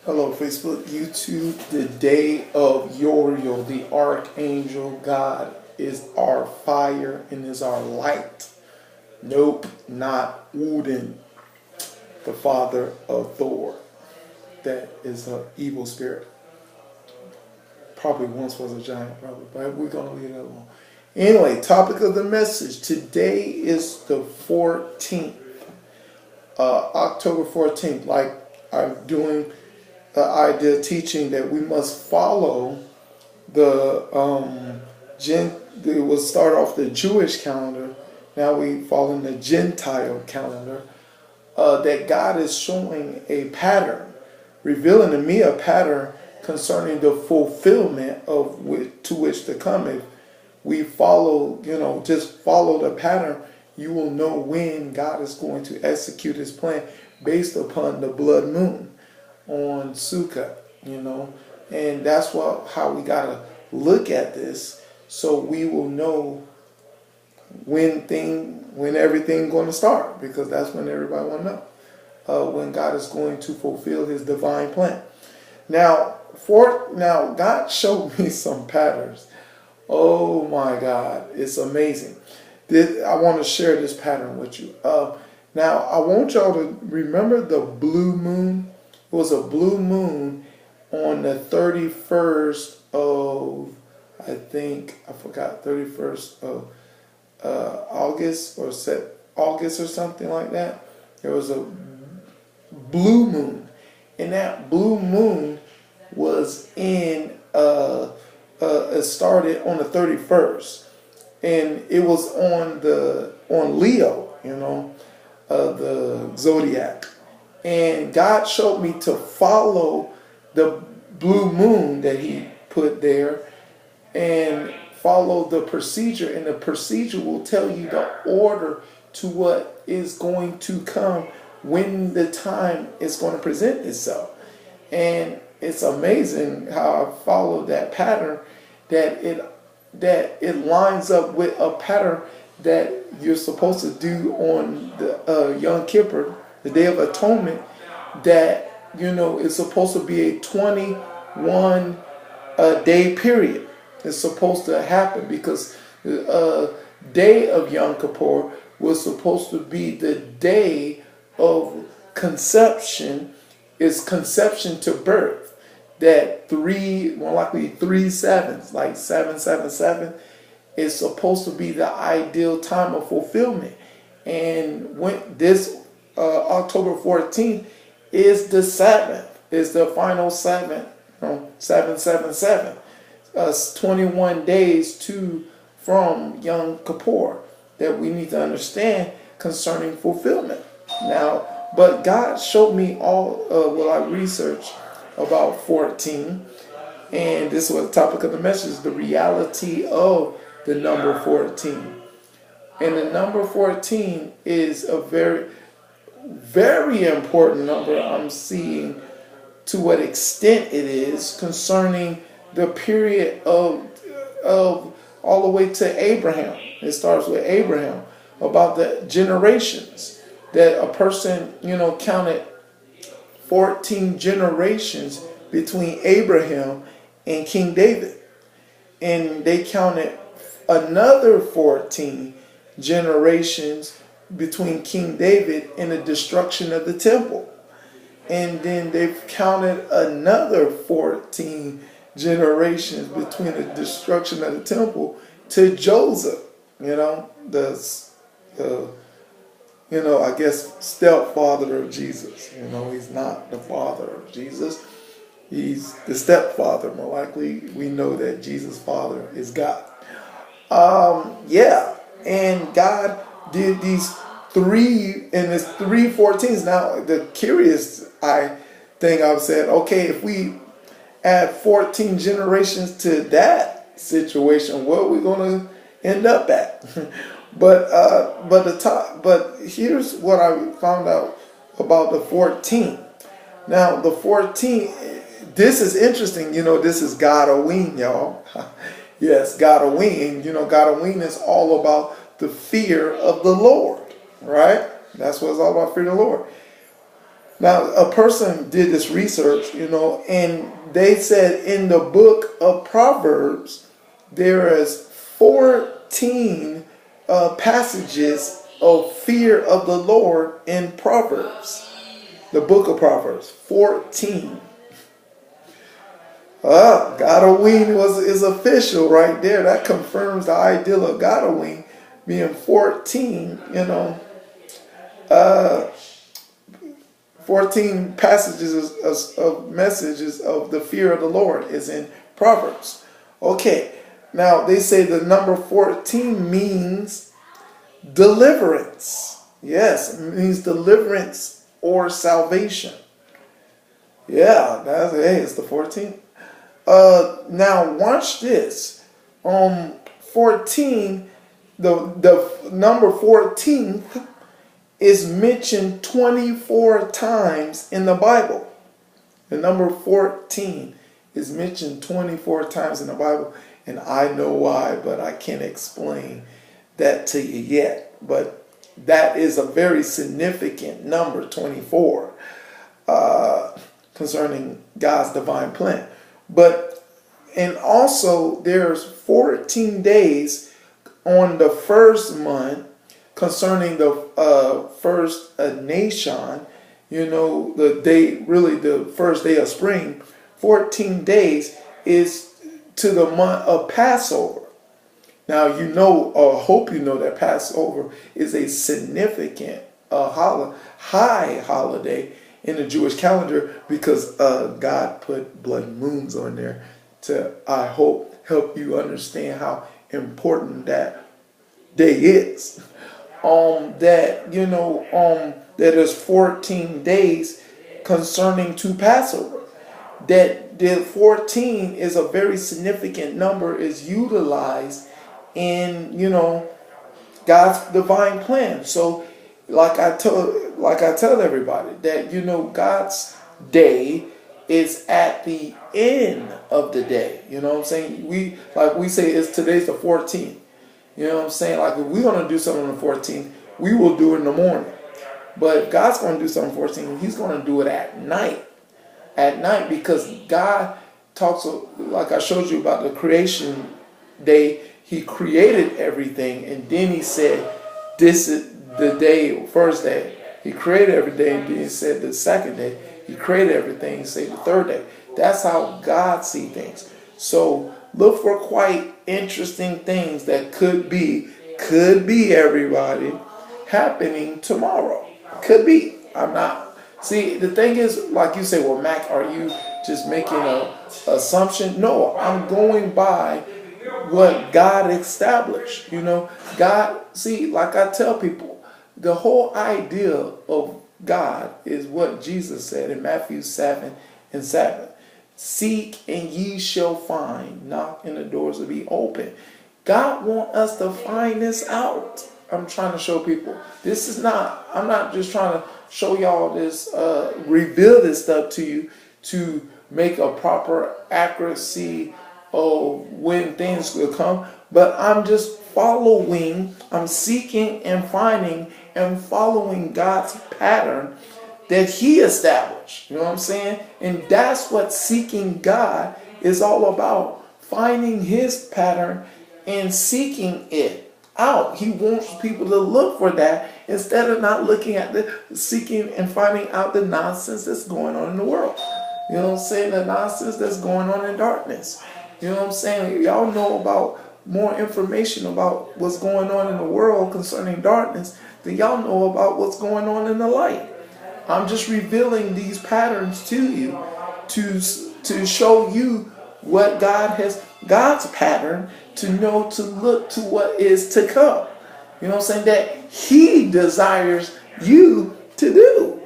Hello, Facebook, YouTube. The day of Uriel, the archangel God, is our fire and is our light. Nope, not Odin, the father of Thor. That is an evil spirit. Probably once was a giant, probably, but we're going to leave that alone. Anyway, topic of the message. Today is the 14th, October 14th. Like I'm doing the idea teaching that we must follow the it will start off the Jewish calendar. Now we fall in the Gentile calendar. That God is showing a pattern, revealing to me a pattern concerning the fulfillment of to which to come. If we follow, just follow the pattern, you will know when God is going to execute His plan based upon the blood moon on Sukkot, and that's how we gotta look at this, so we will know when everything going to start, because that's when everybody want to know when God is going to fulfill His divine plan. Now, God showed me some patterns. Oh my God, it's amazing. I want to share this pattern with you. Now, I want y'all to remember the blue moon. It was a blue moon on the 31st of, I forgot, 31st of August or August or something like that. There was a blue moon, and that blue moon was it started on the 31st, and it was on Leo, the zodiac. And God showed me to follow the blue moon that He put there and follow the procedure. And the procedure will tell you the order to what is going to come when the time is going to present itself. And it's amazing how I followed that pattern, that it lines up with a pattern that you're supposed to do on the Yom Kippur, the Day of Atonement, that is supposed to be a 21 day period. It's supposed to happen because the day of Yom Kippur was supposed to be the day of conception. Is conception to birth. That more likely 3 sevens, like 777, is supposed to be the ideal time of fulfillment. And when this October 14th is the 7th, is the final 777. 21 days from Yom Kippur that we need to understand concerning fulfillment. Now, but God showed me all I researched about 14, and this was the topic of the message: the reality of the number 14. And the number 14 is a very, very important number. I'm seeing to what extent it is concerning the period of all the way to Abraham. It starts with Abraham, about the generations that a person, counted 14 generations between Abraham and King David. And they counted another 14 generations between King David and the destruction of the temple. And then they've counted another 14 generations between the destruction of the temple to Joseph, I guess stepfather of Jesus. He's not the father of Jesus. He's the stepfather. More likely, we know that Jesus' father is God. And God did these three, and it's 3 14s. Now, the curious thing I've said, okay, if we add 14 generations to that situation, what are we going to end up at? But here's what I found out about the 14. Now, the 14, this is interesting. This is Godoween, y'all. Yes, Godoween. Godoween is all about the fear of the Lord, right? That's what it's all about, fear of the Lord. Now, a person did this research, and they said in the book of Proverbs, there is 14 passages of fear of the Lord in Proverbs. The book of Proverbs, 14. Godoween is official right there. That confirms the ideal of Godoween being 14, 14 passages of messages of the fear of the Lord is in Proverbs. Okay, now they say the number 14 means deliverance. Yes, it means deliverance or salvation. Yeah, it's the 14th. Now watch this. 14, the number 14th is mentioned 24 times in the Bible. The number 14 is mentioned 24 times in the Bible, and I know why, but I can't explain that to you yet. But that is a very significant number, 24, concerning God's divine plan. And also there's 14 days on the first month concerning the first nation, the day, really the first day of spring. 14 days is to the month of Passover. Now, hope you know that Passover is a significant high holiday in the Jewish calendar, because God put blood moons on there to, I hope, help you understand how important that day is. That is 14 days concerning to Passover. That the 14 is a very significant number, is utilized in God's divine plan. So like I tell everybody that God's day is at the end of the day. You know what I'm saying? We say today's the 14th. You know what I'm saying? Like, if we're going to do something on the 14th, we will do it in the morning. But if God's going to do something on the 14th, he's going to do it at night. At night, because God talks, like I showed you about the creation day, he created everything, and then he said, this is the day, first day. He created every day, and then he said the second day. He created everything, and said the third day. That's how God sees things. So look for quite interesting things that could be everybody, happening tomorrow. Could be. I'm not. See, the thing is, like you say, well, Mac, are you just making an assumption? No, I'm going by what God established. God, see, like I tell people, the whole idea of God is what Jesus said in Matthew 7:7. Seek and ye shall find. Knock and the doors will be open. God wants us to find this out. I'm trying to show people. I'm not just trying to show y'all this, reveal this stuff to you to make a proper accuracy of when things will come. But I'm just I'm seeking and finding and following God's pattern that he established. You know what I'm saying? And that's what seeking God is all about. Finding his pattern and seeking it out. He wants people to look for that instead of not looking at seeking and finding out the nonsense that's going on in the world. You know what I'm saying? The nonsense that's going on in darkness. You know what I'm saying? Y'all know about more information about what's going on in the world concerning darkness than y'all know about what's going on in the light. I'm just revealing these patterns to you to show you what God's pattern, to know, to look to what is to come. You know what I'm saying? That he desires you to do.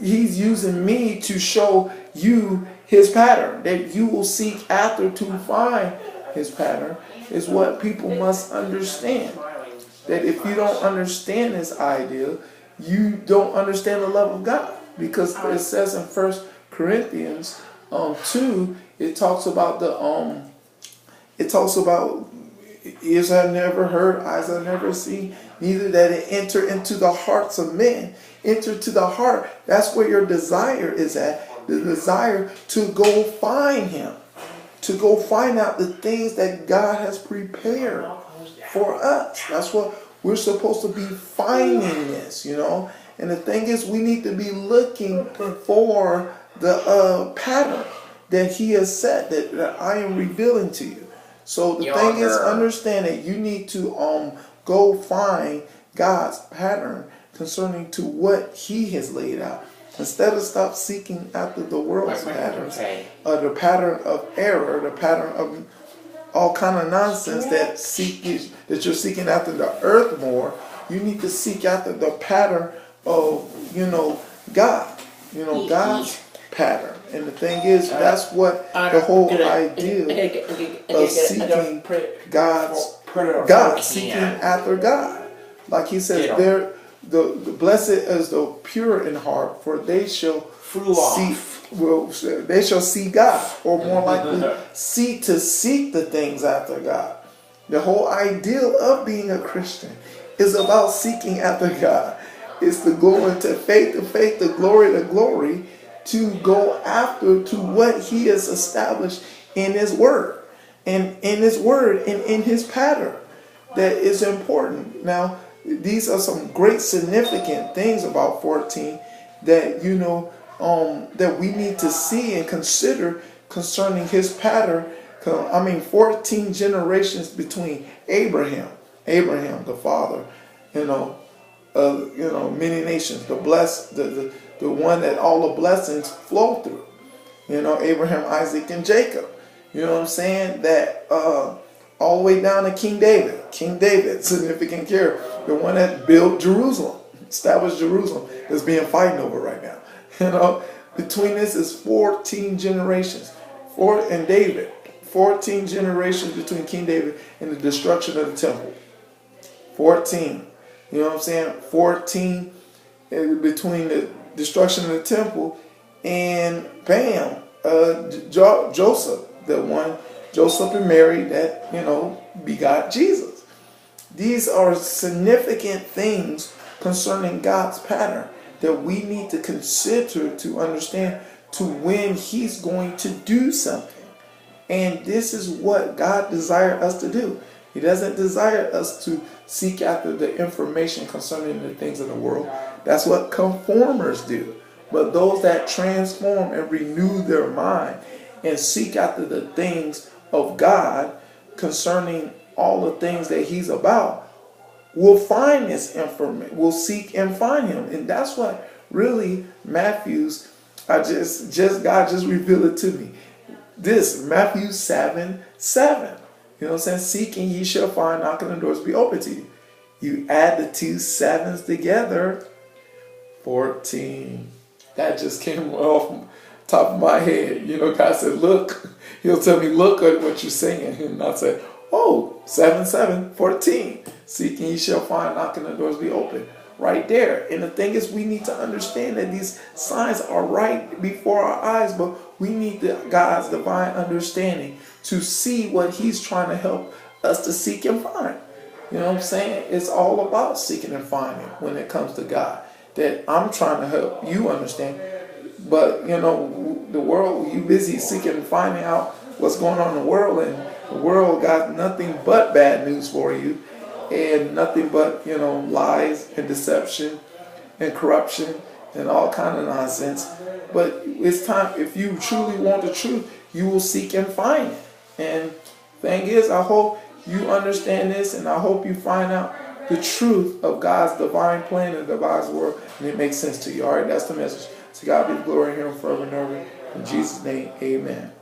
He's using me to show you his pattern, that you will seek after to find his pattern, is what people must understand. That if you don't understand this idea, you don't understand the love of God. Because it says in 1 Corinthians 2, it talks about ears have never heard, eyes have never seen, neither that it enter into the hearts of men. Enter to the heart. That's where your desire is at. The desire to go find him. To go find out the things that God has prepared for us. That's what we're supposed to be finding this, you know. And the thing is, we need to be looking for the pattern that he has set, that I am revealing to you. So the thing is, understand that you need to go find God's pattern concerning to what he has laid out. Instead of stop seeking after the world's patterns, the pattern of error, the pattern of all kind of nonsense that you're seeking after the earth more, you need to seek after the pattern of, God, God's pattern. And the thing is, that's what the whole idea of seeking God, seeking after God. Like he says, the blessed is the pure in heart, for they shall see God, or more likely seek the things after God. The whole ideal of being a Christian is about seeking after God. It's to go into faith to faith, to glory, to go after to what he has established in his word, and in his pattern that is important. Now, these are some great significant things about 14 that that we need to see and consider concerning his pattern. 14 generations between Abraham the father, many nations, the one that all the blessings flow through. Abraham, Isaac, and Jacob. You know what I'm saying? That all the way down to King David. King David, significant character, the one that built Jerusalem, established Jerusalem, is being fighting over right now. Between this is 14 generations. And David, 14 generations between King David and the destruction of the temple. 14. You know what I'm saying? 14 between the destruction of the temple and bam, Joseph, the one, Joseph and Mary that, begot Jesus. These are significant things concerning God's pattern that we need to consider to understand to when he's going to do something. And this is what God desires us to do. He doesn't desire us to seek after the information concerning the things of the world. That's what conformers do. But those that transform and renew their mind and seek after the things of God concerning all the things that he's about will find this information, will seek and find him. And that's what really Matthew's, God just revealed it to me. This, Matthew 7:7. You know what I'm saying? Seek and ye shall find, knock and the doors be open to you. You add the two sevens together, 14. That just came off top of my head. God said, look. He'll tell me, look at what you're saying. And I said, 7, 14. Seek and ye shall find, knock and the doors be open. Right there. And the thing is, we need to understand that these signs are right before our eyes, but we need God's divine understanding to see what he's trying to help us to seek and find. You know what I'm saying? It's all about seeking and finding when it comes to God. That I'm trying to help you understand. But, the world, you busy seeking and finding out what's going on in the world, and the world got nothing but bad news for you, and nothing but, lies and deception and corruption and all kind of nonsense. But it's time, if you truly want the truth, you will seek and find it. And thing is, I hope you understand this, and I hope you find out the truth of God's divine plan and divine word, and it makes sense to you. All right, that's the message. To God be the glory here and forever and ever. In Jesus' name, amen.